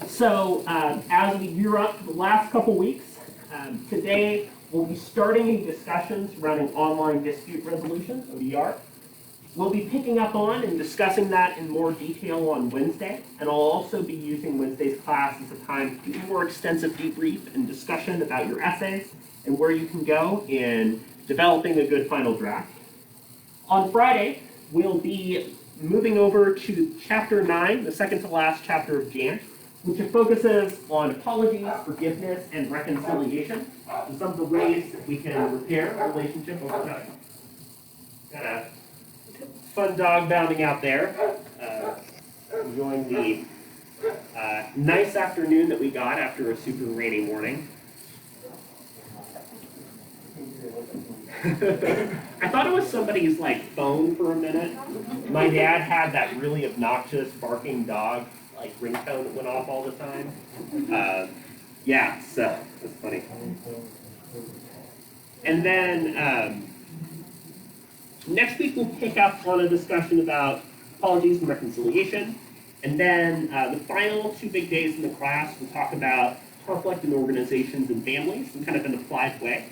So as we gear up for the last couple weeks, today we'll be starting discussions surrounding online dispute resolution, ODR. We'll be picking up on and discussing that in more detail on Wednesday, and I'll also be using Wednesday's class as a time to do more extensive debrief and discussion about your essays and where you can go in developing a good final draft. On Friday, we'll be moving over to Chapter 9, the second to last chapter of Jan, which focuses on apologies, forgiveness, and reconciliation, and some of the ways that we can repair a relationship over time. Got a fun dog bounding out there, enjoying the nice afternoon that we got after a super rainy morning. I thought it was somebody's phone for a minute. My dad had that really obnoxious barking dog ringtone that went off all the time. Yeah, so that's funny. And then next week we'll pick up on a discussion about apologies and reconciliation. And then the final 2 big days in the class we'll talk about conflict in organizations and families in kind of an applied way.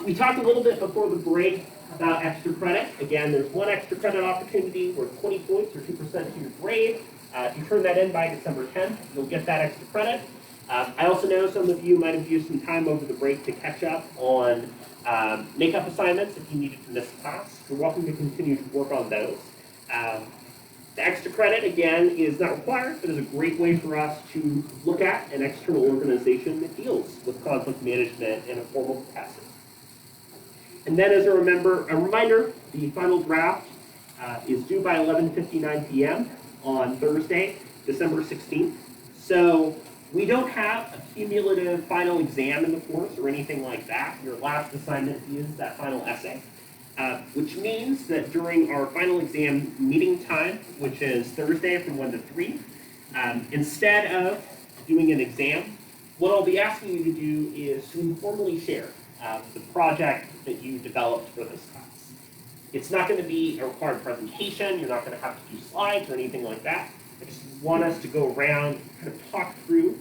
We talked a little bit before the break about extra credit. Again, there's one extra credit opportunity worth 20 points or 2% to your grade. If you turn that in by December 10th, you'll get that extra credit. I also know some of you might have used some time over the break to catch up on makeup assignments if you needed to miss a class. You're welcome to continue to work on those. The extra credit, again, is not required, but is a great way for us to look at an external organization that deals with conflict management in a formal capacity. And then as a reminder, the final draft is due by 11:59 p.m. on Thursday, December 16th. So we don't have a cumulative final exam in the course or anything like that. Your last assignment is that final essay, which means that during our final exam meeting time, which is Thursday from 1 to 3, instead of doing an exam, what I'll be asking you to do is to informally share the project that you developed for this class. It's not going to be a required presentation. You're not going to have to do slides or anything like that. I just want us to go around and kind of talk through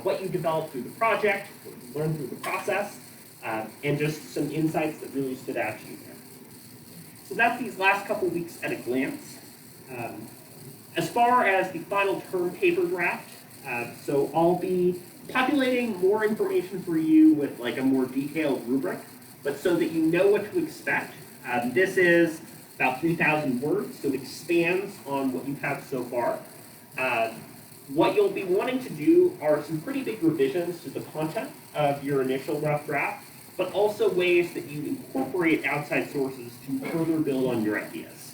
what you developed through the project, what you learned through the process, and just some insights that really stood out to you there. So that's these last couple weeks at a glance. As far as the final term paper draft, so I'll be populating more information for you with a more detailed rubric, but so that you know what to expect. This is about 3,000 words, so it expands on what you have so far. What you'll be wanting to do are some pretty big revisions to the content of your initial rough draft, but also ways that you incorporate outside sources to further build on your ideas.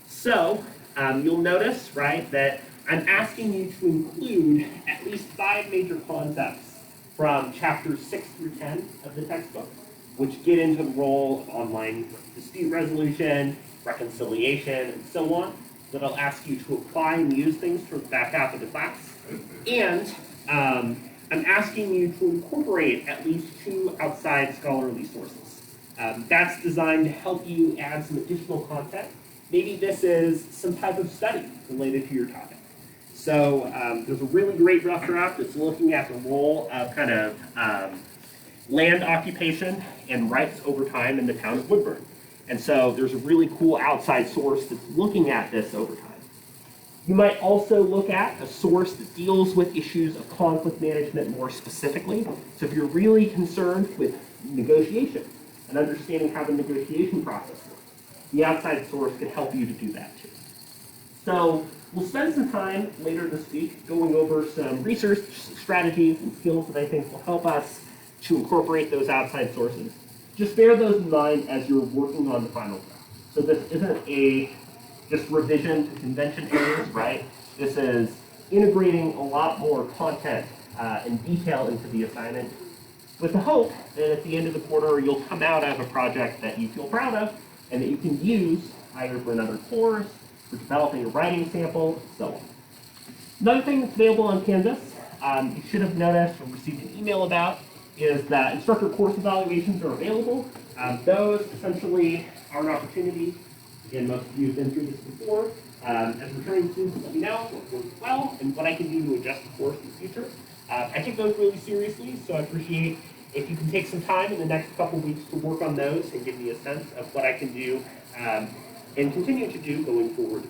So you'll notice, right, that I'm asking you to include at least 5 major concepts from chapters 6 through 10 of the textbook, which get into the role of online dispute resolution, reconciliation, and so on, that I'll ask you to apply and use things toward the back half of the class. And I'm asking you to incorporate at least 2 outside scholarly sources. That's designed to help you add some additional content. Maybe this is some type of study related to your topic. So there's a really great rough draft that's looking at the role of kind of land occupation and rights over time in the town of Woodburn. And so there's a really cool outside source that's looking at this over time. You might also look at a source that deals with issues of conflict management more specifically. So if you're really concerned with negotiation and understanding how the negotiation process works, the outside source can help you to do that too. So we'll spend some time later this week going over some research strategies and skills that I think will help us to incorporate those outside sources. Just bear those in mind as you're working on the final draft. So this isn't a just revision to convention areas, right? This is integrating a lot more content and detail into the assignment with the hope that at the end of the quarter you'll come out of a project that you feel proud of and that you can use either for another course, for developing a writing sample, and so on. Another thing that's available on Canvas, you should have noticed or received an email about, is that instructor course evaluations are available. Those essentially are an opportunity, again, most of you have been through this before, As returning students, let me know what worked well and what I can do to adjust the course in the future. I take those really seriously, so I appreciate if you can take some time in the next couple weeks to work on those and give me a sense of what I can do and continue to do going forward.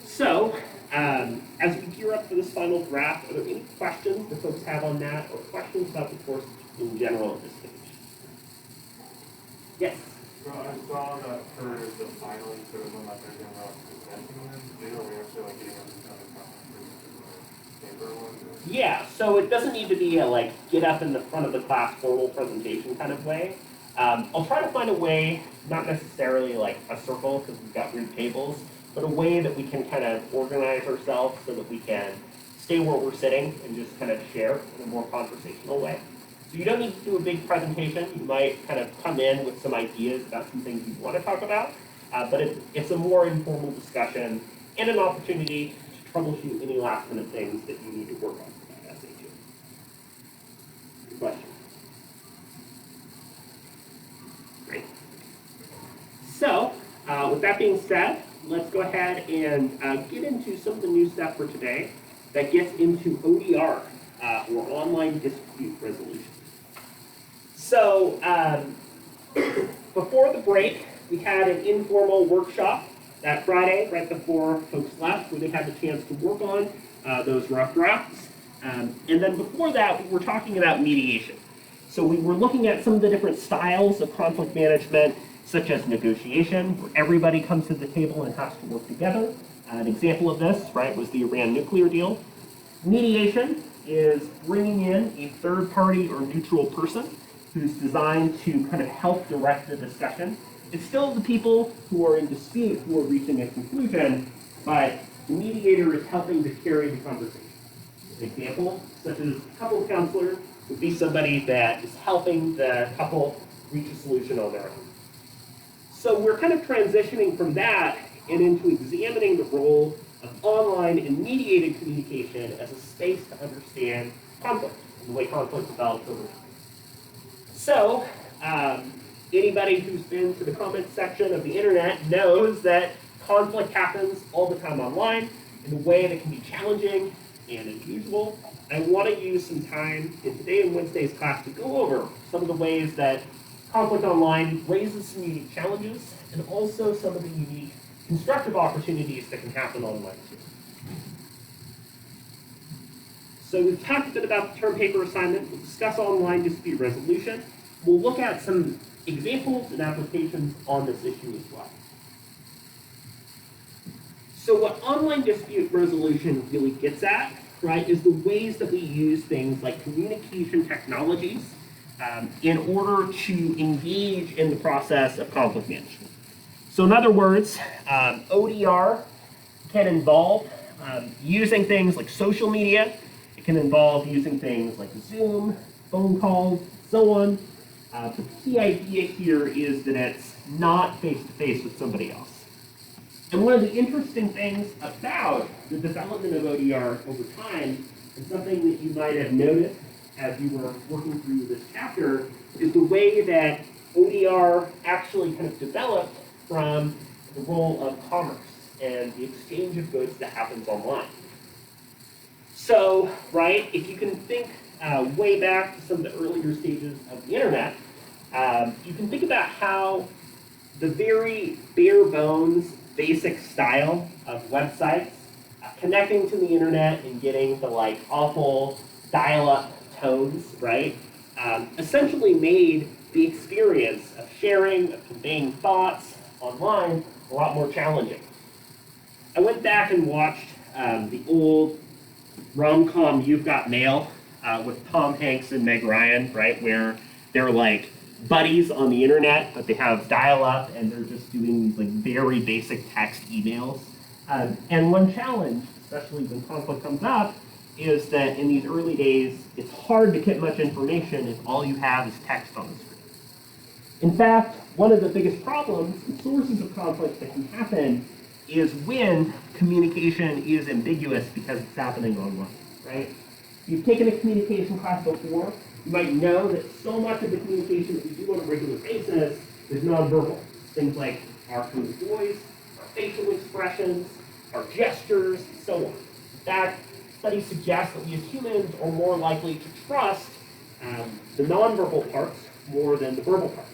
So, as we gear up for this final draft, are there any questions that folks have on that or questions about the course in general at this stage? Yes? So I saw that for the final, you sort of went like they're about presenting them. Are we actually like getting them to come and paper one? Yeah, so it doesn't need to be a like get up in the front of the class formal presentation kind of way. I'll try to find a way, not necessarily like a circle because we've got weird tables, but a way that we can kind of organize ourselves so that we can stay where we're sitting and just kind of share in a more conversational way. So you don't need to do a big presentation. You might kind of come in with some ideas about some things you want to talk about, but it's a more informal discussion and an opportunity to troubleshoot any last minute things that you need to work on for that SAT. Good question. Great. So, with that being said, let's go ahead and get into some of the new stuff for today that gets into ODR, or Online Dispute Resolution. So, before the break, we had an informal workshop that Friday, right before folks left, where they had the chance to work on those rough drafts. And then before that, we were talking about mediation. So we were looking at some of the different styles of conflict management, such as negotiation, where everybody comes to the table and has to work together. An example of this, right, was the Iran nuclear deal. Mediation is bringing in a third party or neutral person who's designed to kind of help direct the discussion. It's still the people who are in dispute who are reaching a conclusion, but the mediator is helping to carry the conversation. An example, such as a couple counselor, would be somebody that is helping the couple reach a solution on their own. So we're kind of transitioning from that and into examining the role of online and mediated communication as a space to understand conflict and the way conflict develops over time. So, anybody who's been to the comments section of the internet knows that conflict happens all the time online in a way that can be challenging and unusual. I want to use some time in today and Wednesday's class to go over some of the ways that conflict online raises some unique challenges and also some of the unique constructive opportunities that can happen online too. So we've talked a bit about the term paper assignment. We'll discuss online dispute resolution. We'll look at some examples and applications on this issue as well. So what online dispute resolution really gets at, right, is the ways that we use things like communication technologies in order to engage in the process of conflict management. So in other words, ODR can involve using things like social media. It can involve using things like Zoom, phone calls, so on. But the key idea here is that it's not face-to-face with somebody else. And one of the interesting things about the development of ODR over time, and something that you might have noticed as you were working through this chapter, is the way that ODR actually kind of developed from the role of commerce and the exchange of goods that happens online. So, right, if you can think way back to some of the earlier stages of the internet, you can think about how the very bare bones, basic style of websites, connecting to the internet and getting the like awful dial-up tones, right, essentially made the experience of sharing, of conveying thoughts online a lot more challenging. I went back and watched the old rom-com You've Got Mail with Tom Hanks and Meg Ryan, right, where they're like buddies on the internet, but they have dial-up and they're just doing these like very basic text emails. And one challenge, especially when conflict comes up, is that in these early days, it's hard to get much information if all you have is text on the screen. In fact, one of the biggest problems and sources of conflict that can happen is when communication is ambiguous because it's happening online, right? If you've taken a communication class before, you might know that so much of the communication that we do on a regular basis is nonverbal. Things like our tone of voice, our facial expressions, our gestures, and so on. In fact, studies suggest that we as humans are more likely to trust the nonverbal parts more than the verbal parts.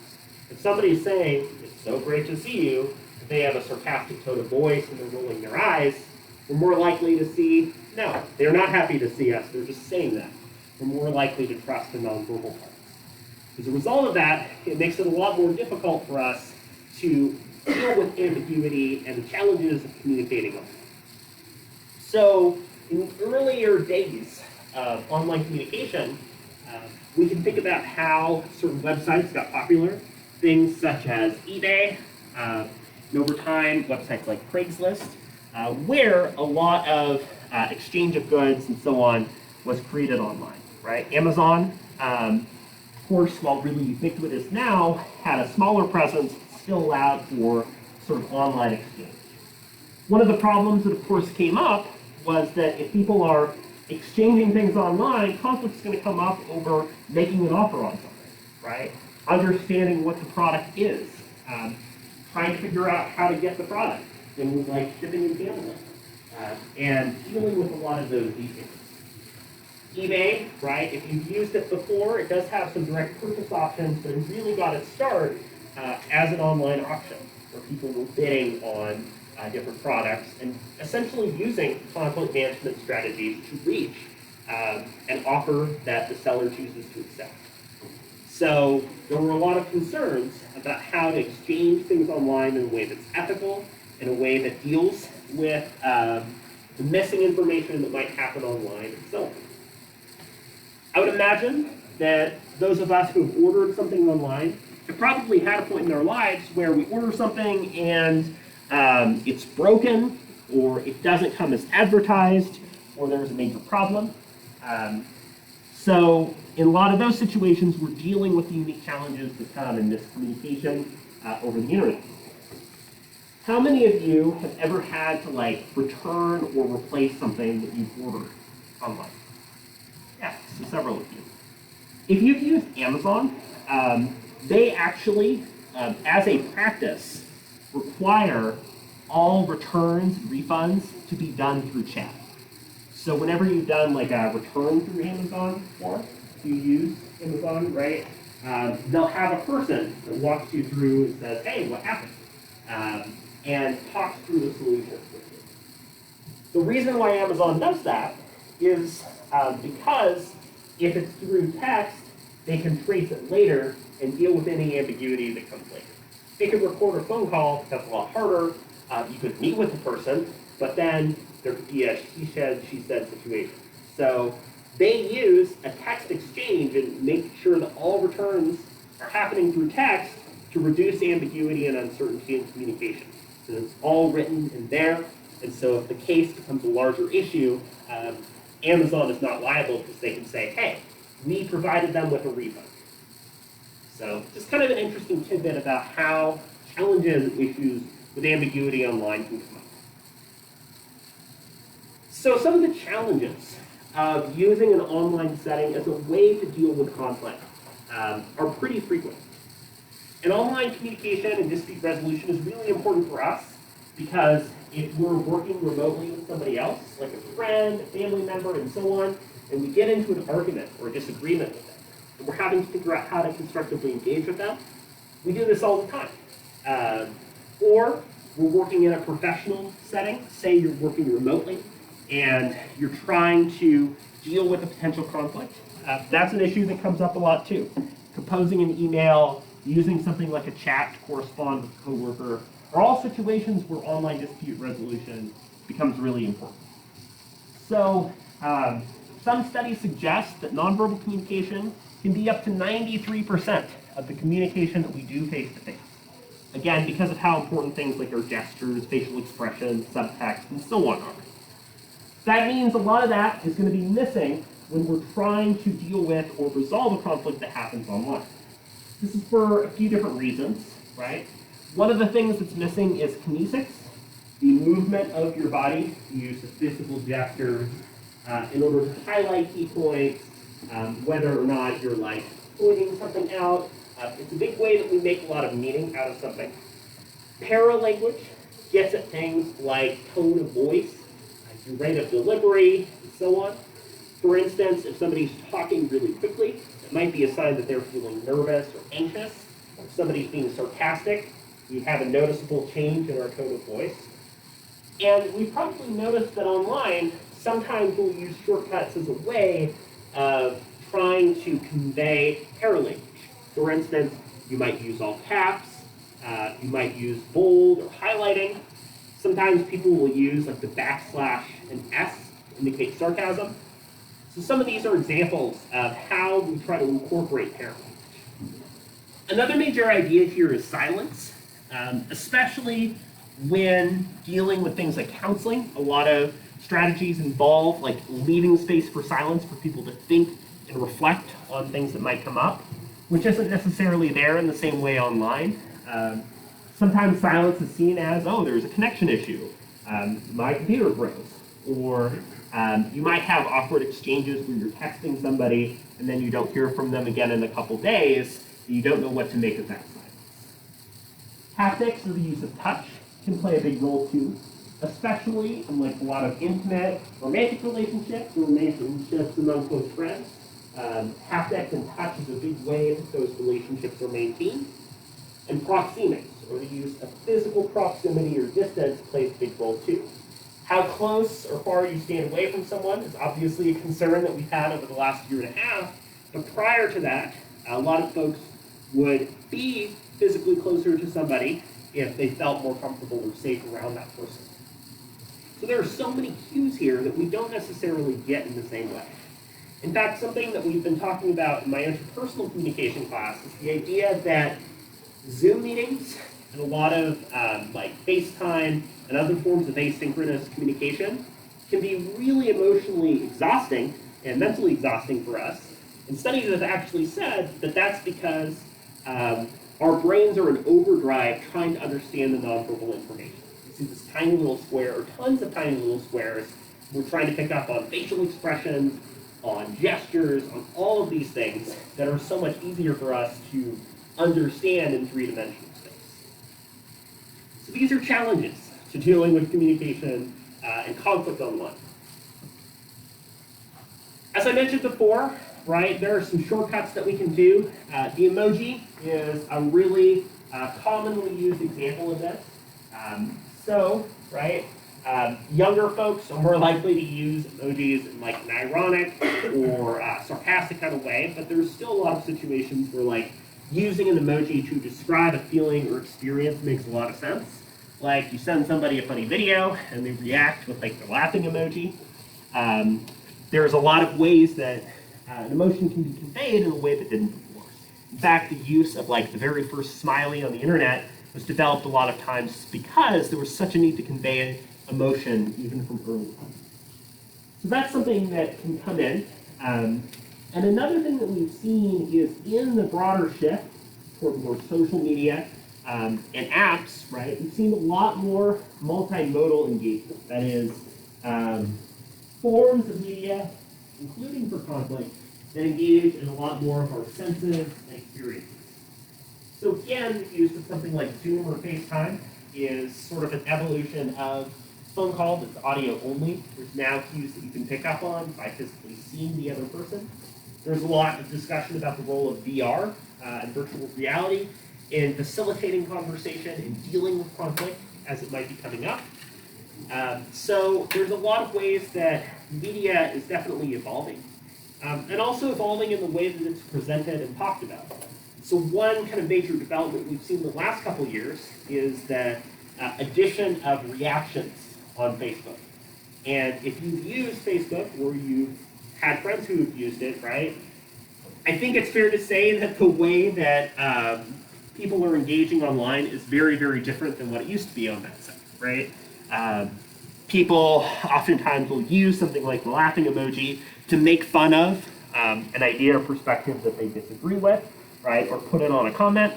If somebody's saying, "It's so great to see you," if they have a sarcastic tone of voice and they're rolling their eyes, we're more likely to see, no, they're not happy to see us, they're just saying that. We're more likely to trust the nonverbal parts. As a result of that, it makes it a lot more difficult for us to deal with ambiguity and the challenges of communicating online. So, in earlier days of online communication, we can think about how certain websites got popular, things such as eBay, and over time, websites like Craigslist, where a lot of exchange of goods and so on was created online, right? Amazon, of course, while really ubiquitous now, had a smaller presence, still allowed for sort of online exchange. One of the problems that, of course, came up was that if people are exchanging things online, conflict's going to come up over making an offer on something, right? Understanding what the product is, trying to figure out how to get the product, things like shipping and handling, and dealing with a lot of those details. eBay, right, if you've used it before, it does have some direct purchase options, but it really got its start as an online auction, where people were bidding on different products and essentially using conflict management strategies to reach an offer that the seller chooses to accept. So there were a lot of concerns about how to exchange things online in a way that's ethical, in a way that deals with the missing information that might happen online and so on. I would imagine that those of us who have ordered something online have probably had a point in our lives where we order something and it's broken, or it doesn't come as advertised, or there's a major problem. So in a lot of those situations, we're dealing with the unique challenges that come in miscommunication over the internet. How many of you have ever had to return or replace something that you've ordered online? Yeah, so several of you. If you've used Amazon, they actually, as a practice, require all returns and refunds to be done through chat. So whenever you've done a return through Amazon before, if you use Amazon, right, they'll have a person that walks you through and says, "Hey, what happened?" And talks through the solution with you. The reason why Amazon does that is because if it's through text, they can trace it later and deal with any ambiguity that comes later. They could record a phone call, that's a lot harder. You could meet with the person, but then there could be a she said situation. So they use a text exchange and make sure that all returns are happening through text to reduce ambiguity and uncertainty in communication. So it's all written in there, and so if the case becomes a larger issue, Amazon is not liable because they can say, "Hey, we provided them with a refund." So just kind of an interesting tidbit about how challenges and issues with ambiguity online can come up. So some of the challenges of using an online setting as a way to deal with conflict are pretty frequent. And online communication and dispute resolution is really important for us because if we're working remotely with somebody else, like a friend, a family member, and so on, and we get into an argument or a disagreement with them, and we're having to figure out how to constructively engage with them, we do this all the time. Or we're working in a professional setting, say you're working remotely, and you're trying to deal with a potential conflict. That's an issue that comes up a lot too. Composing an email, using something like a chat to correspond with a coworker, are all situations where online dispute resolution becomes really important. So some studies suggest that nonverbal communication can be up to 93% of the communication that we do face-to-face. Again, because of how important things like our gestures, facial expressions, subtext, and so on are. That means a lot of that is going to be missing when we're trying to deal with or resolve a conflict that happens online. This is for a few different reasons, right? One of the things that's missing is kinesics, the movement of your body, the use of physical gestures in order to highlight key points, whether or not you're pointing something out. It's a big way that we make a lot of meaning out of something. Paralanguage gets at things like tone of voice, your rate of delivery, and so on. For instance, if somebody's talking really quickly, it might be a sign that they're feeling nervous or anxious. If somebody's being sarcastic, we have a noticeable change in our tone of voice. And we probably noticed that online, sometimes we'll use shortcuts as a way of trying to convey error language. For instance, you might use all caps, you might use bold or highlighting. Sometimes people will use like the backslash and S to indicate sarcasm. So some of these are examples of how we try to incorporate error language. Another major idea here is silence, especially when dealing with things like counseling. A lot of strategies involve like leaving space for silence for people to think and reflect on things that might come up, which isn't necessarily there in the same way online. Sometimes silence is seen as, oh, there's a connection issue. My computer froze. Or you might have awkward exchanges where you're texting somebody and then you don't hear from them again in a couple days, and you don't know what to make of that silence. Haptics, or the use of touch, can play a big role too, especially in like a lot of intimate romantic relationships or relationships among close friends. Haptics and touch is a big way that those relationships are maintained. And proxemics, or the use of physical proximity or distance, plays a big role too. How close or far you stand away from someone is obviously a concern that we've had over the last year and a half, but prior to that, a lot of folks would be physically closer to somebody if they felt more comfortable or safe around that person. So there are so many cues here that we don't necessarily get in the same way. In fact, something that we've been talking about in my interpersonal communication class is the idea that Zoom meetings and a lot of like FaceTime and other forms of asynchronous communication can be really emotionally exhausting and mentally exhausting for us. And studies have actually said that that's because our brains are in overdrive trying to understand the nonverbal information. You see this tiny little square, or tons of tiny little squares. We're trying to pick up on facial expressions, on gestures, on all of these things that are so much easier for us to understand in three-dimensional space. So these are challenges to dealing with communication and conflict online. As I mentioned before, right, there are some shortcuts that we can do. The emoji is a really commonly used example of this. Younger folks are more likely to use emojis in like an ironic or sarcastic kind of way, but there's still a lot of situations where like using an emoji to describe a feeling or experience makes a lot of sense. Like you send somebody a funny video and they react with like the laughing emoji. There's a lot of ways that an emotion can be conveyed in a way that didn't before. In fact, the use of like the very first smiley on the internet was developed a lot of times because there was such a need to convey emotion even from early on. So that's something that can come in. And another thing that we've seen is in the broader shift toward more social media and apps, right, we've seen a lot more multimodal engagement. That is, forms of media, including for conflict, that engage in a lot more of our senses and experiences. So again, the use of something like Zoom or FaceTime is sort of an evolution of phone call that's audio only. There's now cues that you can pick up on by physically seeing the other person. There's a lot of discussion about the role of VR and virtual reality in facilitating conversation and dealing with conflict as it might be coming up. So there's a lot of ways that media is definitely evolving. And also evolving in the way that it's presented and talked about. So one kind of major development we've seen in the last couple of years is the addition of reactions on Facebook. And if you've used Facebook or you've had friends who have used it, right, I think it's fair to say that the way that people are engaging online is very, very different than what it used to be on that site, right? People oftentimes will use something like the laughing emoji to make fun of an idea or perspective that they disagree with, right, or put it on a comment.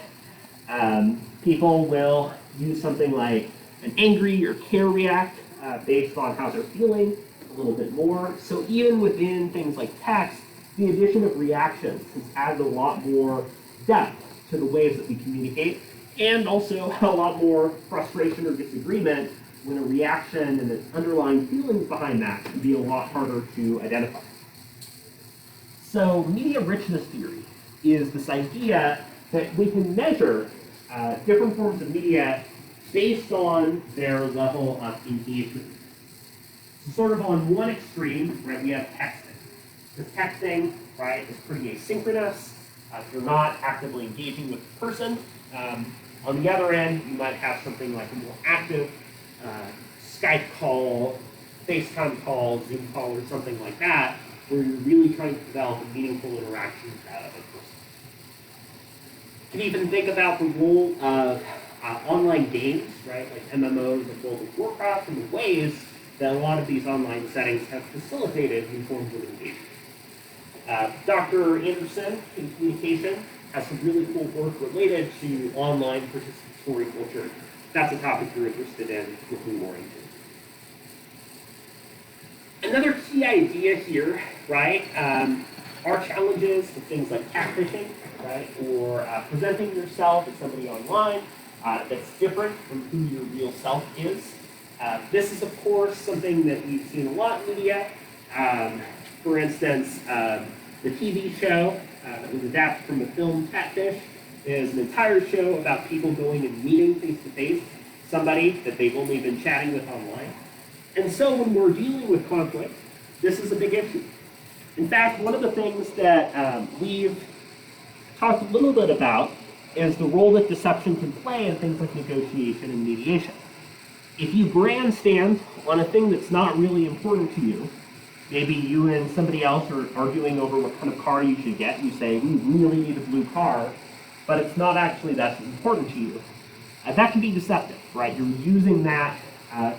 People will use something like an angry or care react based on how they're feeling a little bit more. So even within things like text, the addition of reactions has added a lot more depth to the ways that we communicate and also a lot more frustration or disagreement when a reaction and its underlying feelings behind that can be a lot harder to identify. So media richness theory is this idea that we can measure different forms of media based on their level of engagement. So sort of on one extreme, right, we have texting. This texting, right, is pretty asynchronous. If you're not actively engaging with the person. On the other end, you might have something like a more active Skype call, FaceTime call, Zoom call, or something like that, where you're really trying to develop a meaningful interaction with that other person. You can even think about the role of online games, right, like MMOs like World of Warcraft, and the ways that a lot of these online settings have facilitated new forms of engagement. Dr. Anderson in communication has some really cool work related to online participatory culture. That's a topic you're interested in looking more into. Another key idea here, right, are challenges with things like catfishing, right, or presenting yourself as somebody online that's different from who your real self is. This is, of course, something that we've seen a lot in media. For instance, the TV show that was adapted from the film Catfish is an entire show about people going and meeting face-to-face somebody that they've only been chatting with online. And so when we're dealing with conflict, this is a big issue. In fact, one of the things that we've talked a little bit about is the role that deception can play in things like negotiation and mediation. If you grandstand on a thing that's not really important to you, maybe you and somebody else are arguing over what kind of car you should get, you say, we really need a blue car, but it's not actually that important to you. That can be deceptive, right? You're using that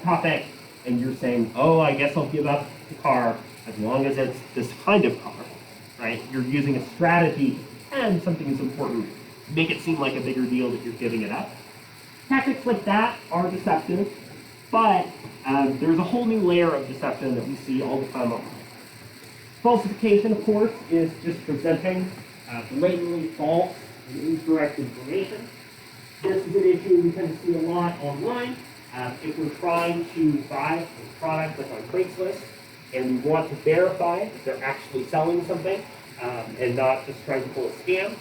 topic and you're saying, oh, I guess I'll give up the car as long as it's this kind of car, right? You're using a strategy to pretend something is important, make it seem like a bigger deal that you're giving it up. Tactics like that are deceptive, but there's a whole new layer of deception that we see all the time online. Falsification, of course, is just presenting blatantly false and incorrect information. This is an issue we tend to see a lot online. If we're trying to buy a product like on Craigslist and we want to verify if they're actually selling something and not just trying to pull a scam.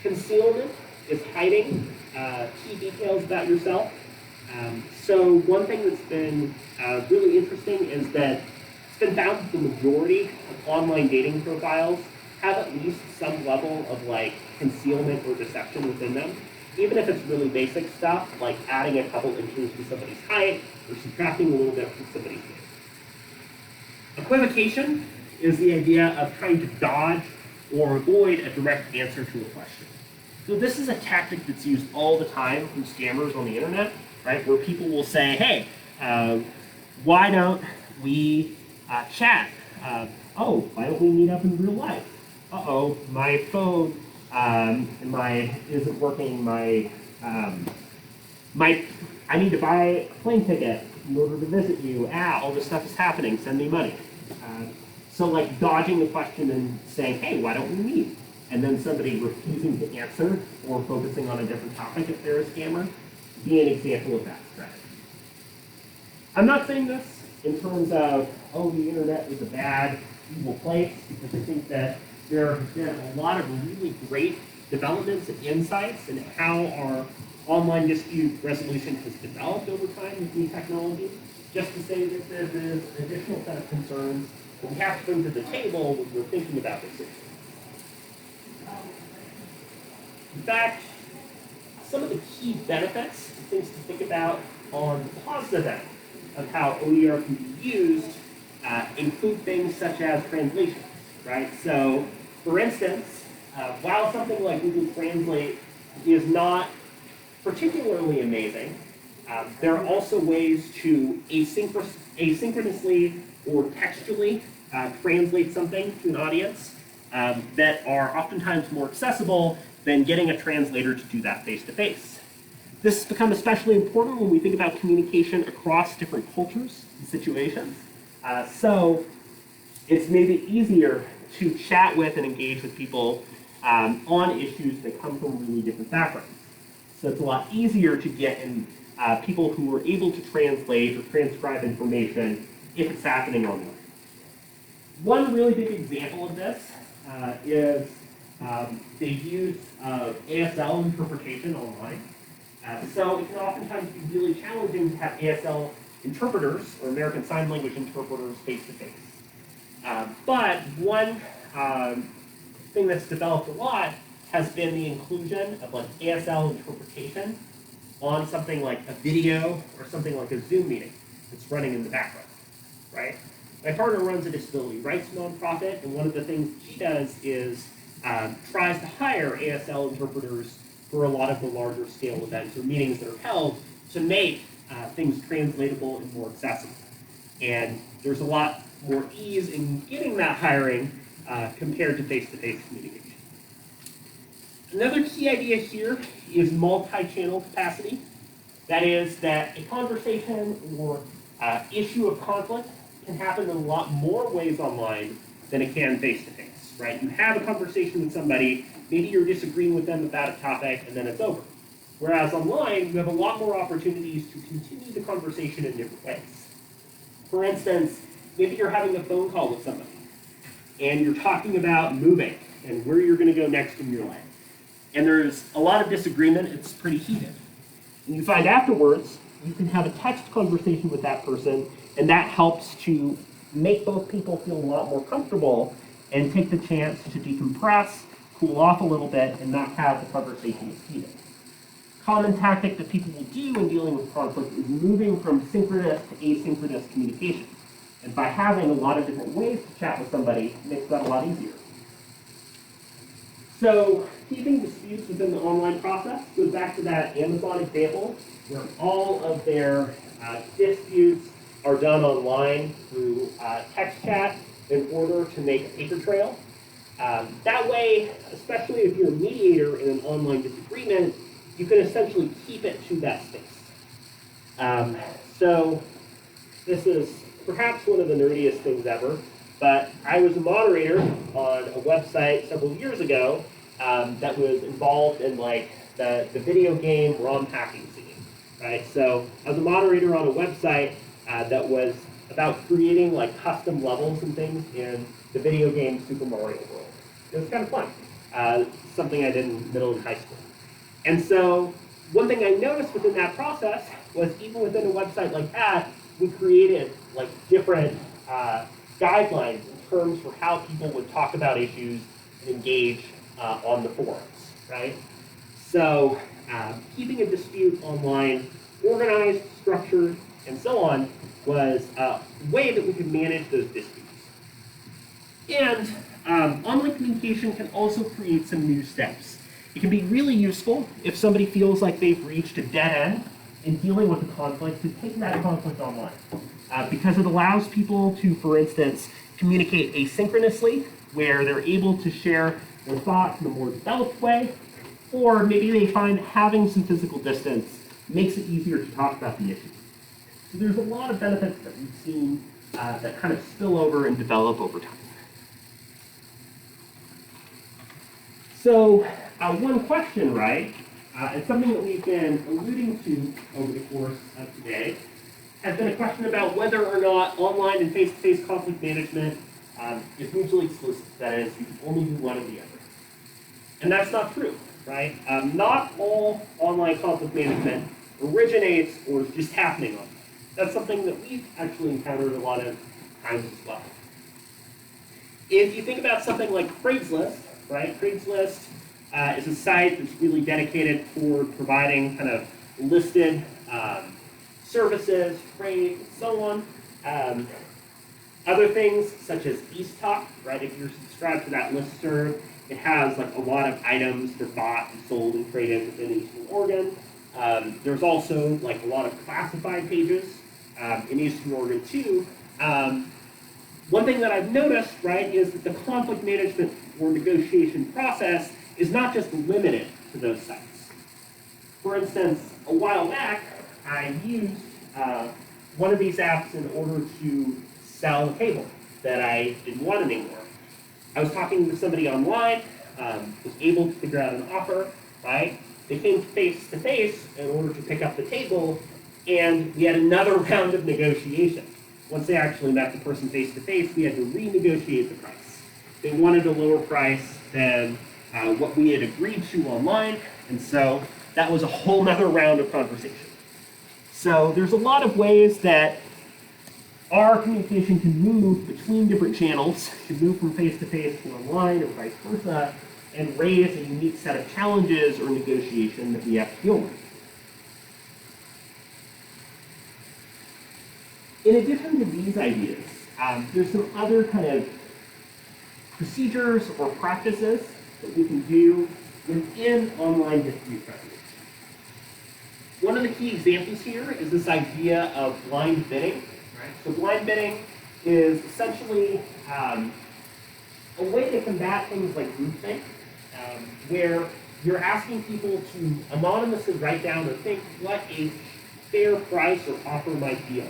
Concealment is hiding key details about yourself. So one thing that's been really interesting is that it's been found that the majority of online dating profiles have at least some level of like concealment or deception within them. Even if it's really basic stuff, like adding a couple inches to somebody's height or subtracting a little bit from somebody's weight. Equivocation is the idea of trying to dodge or avoid a direct answer to a question. So this is a tactic that's used all the time from scammers on the internet, right? Where people will say, hey, why don't we chat? Oh, why don't we meet up in real life? Uh-oh, my phone isn't working. I need to buy a plane ticket in order to visit you. All this stuff is happening. Send me money. So like dodging the question and saying, hey, why don't we meet? And then somebody refusing to answer or focusing on a different topic if they're a scammer, be an example of that strategy. I'm not saying this in terms of, oh, the internet is a bad, evil place, because I think that there have been a lot of really great developments and insights in how our online dispute resolution has developed over time with new technology. Just to say that there's an additional set of concerns that we have to bring to the table when we're thinking about this issue. In fact, some of the key benefits, things to think about on the positive end of how OER can be used include things such as translations, right? So, for instance, while something like Google Translate is not particularly amazing, there are also ways to asynchronously or textually translate something to an audience that are oftentimes more accessible than getting a translator to do that face-to-face. This has become especially important when we think about communication across different cultures and situations. So it's made it easier to chat with and engage with people on issues that come from really different backgrounds. So it's a lot easier to get in people who are able to translate or transcribe information if it's happening online. One really big example of this is the use of ASL interpretation online. So it can oftentimes be really challenging to have ASL interpreters or American Sign Language interpreters face-to-face. But one thing that's developed a lot has been the inclusion of like ASL interpretation on something like a video or something like a Zoom meeting that's running in the background, right? My partner runs a disability rights nonprofit, and one of the things she does is tries to hire ASL interpreters for a lot of the larger scale events or meetings that are held to make things translatable and more accessible. And there's a lot more ease in getting that hiring compared to face-to-face communication. Another key idea here is multi-channel capacity. That is that a conversation or issue of conflict can happen in a lot more ways online than it can face-to-face, right? You have a conversation with somebody, maybe you're disagreeing with them about a topic, and then it's over. Whereas online, you have a lot more opportunities to continue the conversation in different ways. For instance, maybe you're having a phone call with somebody, and you're talking about moving and where you're going to go next in your life. And there's a lot of disagreement, it's pretty heated. And you find afterwards, you can have a text conversation with that person, and that helps to make both people feel a lot more comfortable and take the chance to decompress, cool off a little bit, and not have the conversation as heated. Common tactic that people will do in dealing with conflict is moving from synchronous to asynchronous communication. And by having a lot of different ways to chat with somebody, it makes that a lot easier. So keeping disputes within the online process goes back to that Amazon example where all of their disputes are done online through text chat in order to make a paper trail. That way, especially if you're a mediator in an online disagreement, you can essentially keep it to that space. So this is perhaps one of the nerdiest things ever, but I was a moderator on a website several years ago that was involved in like the video game ROM hacking scene, right? So I was a moderator on a website that was about creating like custom levels and things in the video game Super Mario World. It was kind of fun, something I did in middle and high school. And so one thing I noticed within that process was even within a website like that, we created like different guidelines in terms for how people would talk about issues and engage on the forums, right? So keeping a dispute online, organized, structured, and so on, was a way that we could manage those disputes. And online communication can also create some new steps. It can be really useful if somebody feels like they've reached a dead end in dealing with a conflict to take that conflict online. Because it allows people to, for instance, communicate asynchronously, where they're able to share their thoughts in a more developed way, or maybe they find having some physical distance makes it easier to talk about the issue. So there's a lot of benefits that we've seen that kind of spill over and develop over time. So one question, right, and something that we've been alluding to over the course of today, has been a question about whether or not online and face-to-face conflict management is mutually exclusive. That is, you can only do one or the other. And that's not true, right? Not all online conflict management originates or is just happening online. That's something that we've actually encountered a lot of times as well. If you think about something like Craigslist, right? Craigslist is a site that's really dedicated toward providing kind of listed services, trade, and so on. Other things such as Easttalk, right? If you're subscribed to that listserv, it has like a lot of items that are bought and sold and traded within Eastern Oregon. There's also like a lot of classified pages in Eastern Oregon too. One thing that I've noticed, right, is that the conflict management or negotiation process is not just limited to those sites. For instance, a while back, I used one of these apps in order to sell a cable that I didn't want anymore. I was talking to somebody online, was able to figure out an offer, right? They came face to face in order to pick up the table, and we had another round of negotiation. Once they actually met the person face to face, we had to renegotiate the price. They wanted a lower price than what we had agreed to online, and so that was a whole nother round of conversation. So there's a lot of ways that our communication can move between different channels, can move from face-to-face to online or vice versa, and raise a unique set of challenges or negotiation that we have to deal with. In addition to these ideas, there's some other kind of procedures or practices that we can do within online dispute resolution. One of the key examples here is this idea of blind bidding. Right? So blind bidding is essentially a way to combat things like groupthink, where you're asking people to anonymously write down or think what a fair price or offer might be.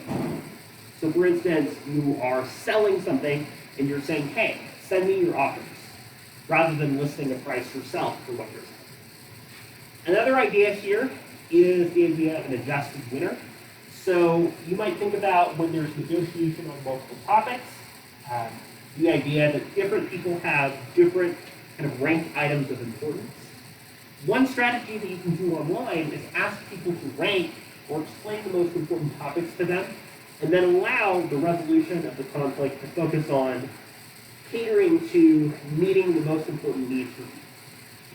So for instance, you are selling something and you're saying, hey, send me your offers, rather than listing a price yourself for what you're selling. Another idea here is the idea of an adjusted winner. So you might think about when there's negotiation on multiple topics, the idea that different people have different kind of ranked items of importance. One strategy that you can do online is ask people to rank or explain the most important topics to them, and then allow the resolution of the conflict to focus on catering to meeting the most important needs for people.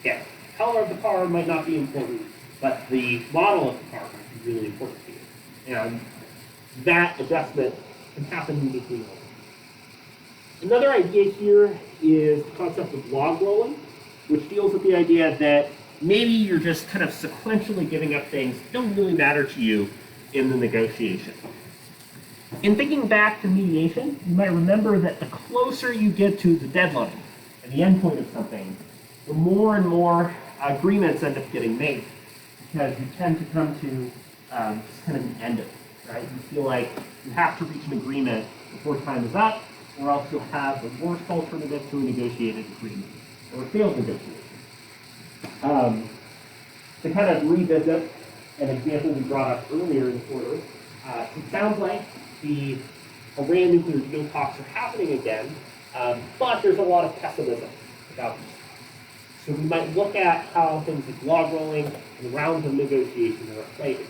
Again, the color of the car might not be important, but the model of the car might be really important to you. And that adjustment can happen uniquely. Another idea here is the concept of log rolling, which deals with the idea that maybe you're just kind of sequentially giving up things that don't really matter to you in the negotiation. In thinking back to mediation, you might remember that the closer you get to the deadline and the endpoint of something, the more and more agreements end up getting made, because you tend to come to just kind of an end of it, right? You feel like you have to reach an agreement before time is up, or else you'll have the worst alternative to a negotiated agreement, or a failed negotiation. To kind of revisit an example we brought up earlier in the quarter, it sounds like the Iran nuclear deal talks are happening again, but there's a lot of pessimism about this. So we might look at how things like log rolling and rounds of negotiation are played.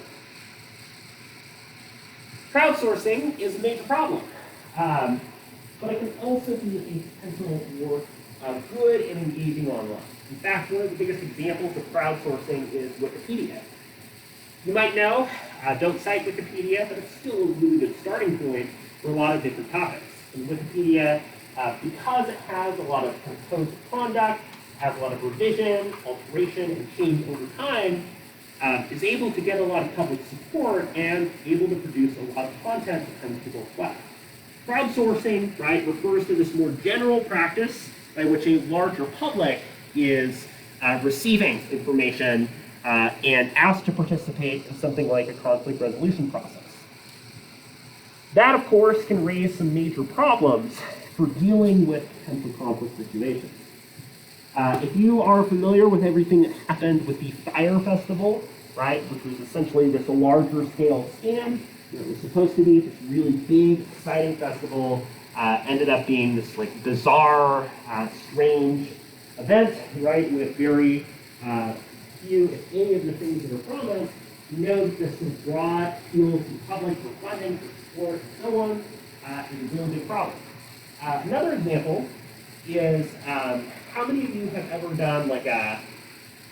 Crowdsourcing is a major problem, but it can also be a potential for good and engaging online. In fact, one of the biggest examples of crowdsourcing is Wikipedia. You might know, don't cite Wikipedia, but it's still a really good starting point for a lot of different topics. And Wikipedia, because it has a lot of codes of conduct, has a lot of revision, alteration, and change over time, is able to get a lot of public support and able to produce a lot of content that comes to work well. Crowdsourcing, right, refers to this more general practice by which a larger public is receiving information and asked to participate in something like a conflict resolution process. That, of course, can raise some major problems for dealing with potential conflict situations. If you are familiar with everything that happened with the Fire Festival, right, which was essentially this larger scale scam, it was supposed to be this really big, exciting festival, ended up being this like bizarre, strange event, right, with very few, if any, of the things that are promised. You know that this was broad appeal to the public for funding, for support, and so on, is a really big problem. Another example is how many of you have ever done like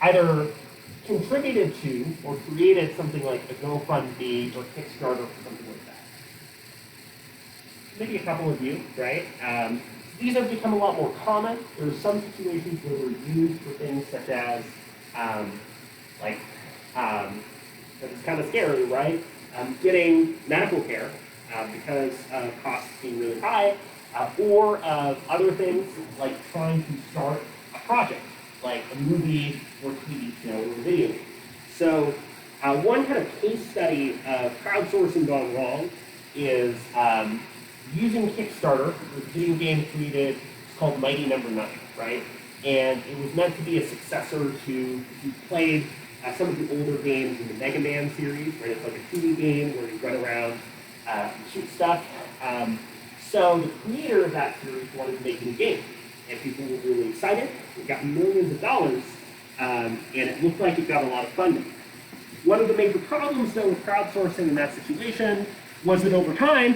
either contributed to or created something like a GoFundMe or Kickstarter or something like that? Maybe a couple of you, right? These have become a lot more common. There are some situations where they're used for things such as it's kind of scary, right? Getting medical care because costs being really high, or other things like trying to start a project, like a movie or TV show or video game. So one kind of case study of crowdsourcing gone wrong is using Kickstarter. It was a video game created, it's called Mighty Number 9, right? And it was meant to be a successor to, if you played some of the older games in the Mega Man series, right? It's like a 2D game where you run around and shoot stuff. So the creator of that series wanted to make a new game, and people were really excited. It got millions of dollars, and it looked like it got a lot of funding. One of the major problems, though, with crowdsourcing in that situation was that over time,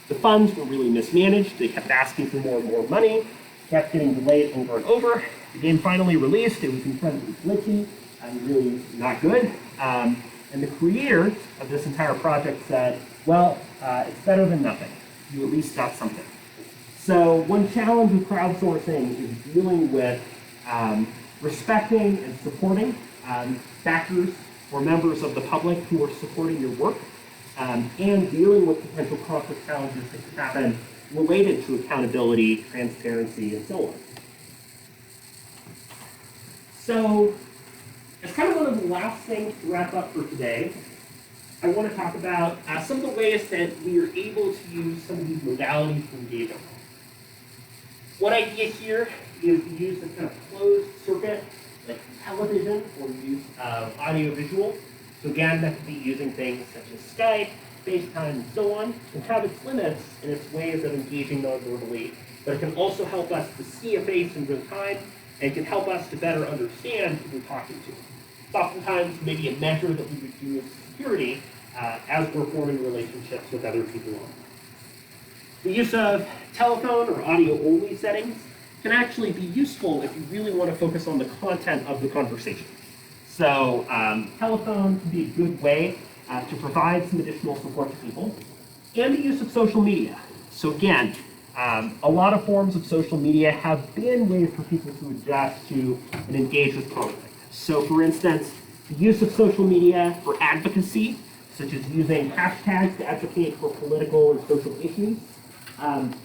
the funds were really mismanaged. They kept asking for more and more money, kept getting delayed over and over. The game finally released. It was incredibly glitchy and really not good. And the creators of this entire project said, well, it's better than nothing. You at least got something. So one challenge with crowdsourcing is dealing with respecting and supporting backers or members of the public who are supporting your work, and dealing with potential conflict challenges that can happen related to accountability, transparency, and so on. So, as kind of one of the last things to wrap up for today, I want to talk about some of the ways that we are able to use some of these modalities to engage online. One idea here is the use of kind of closed circuit, like television, or use of audio-visual. So again, that could be using things such as Skype, FaceTime, and so on. It can have its limits and its ways of engaging non-verbally, but it can also help us to see a face in real time, and it can help us to better understand who we're talking to. It's oftentimes maybe a measure that we would do as security as we're forming relationships with other people online. The use of telephone or audio-only settings can actually be useful if you really want to focus on the content of the conversation. So telephone can be a good way to provide some additional support to people. And the use of social media. So again, a lot of forms of social media have been ways for people to adjust to and engage with conflict. So for instance, the use of social media for advocacy, such as using hashtags to advocate for political and social issues,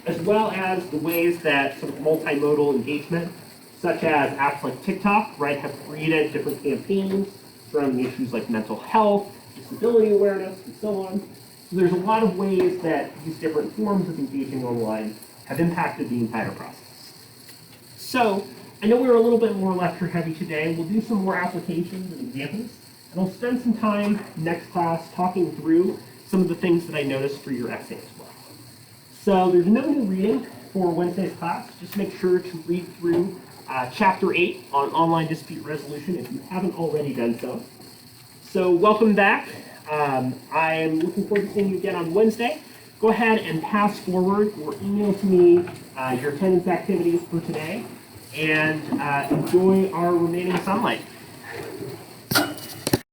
as well as the ways that sort of multimodal engagement, such as apps like TikTok, right, have created different campaigns surrounding issues like mental health, disability awareness, and so on. So there's a lot of ways that these different forms of engaging online have impacted the entire process. So I know we were a little bit more lecture heavy today. We'll do some more applications and examples, and I'll spend some time next class talking through some of the things that I noticed for your essay as well. So there's no new reading for Wednesday's class. Just make sure to read through Chapter 8 on online dispute resolution if you haven't already done so. So welcome back. I am looking forward to seeing you again on Wednesday. Go ahead and pass forward or email to me your attendance activities for today, and enjoy our remaining sunlight.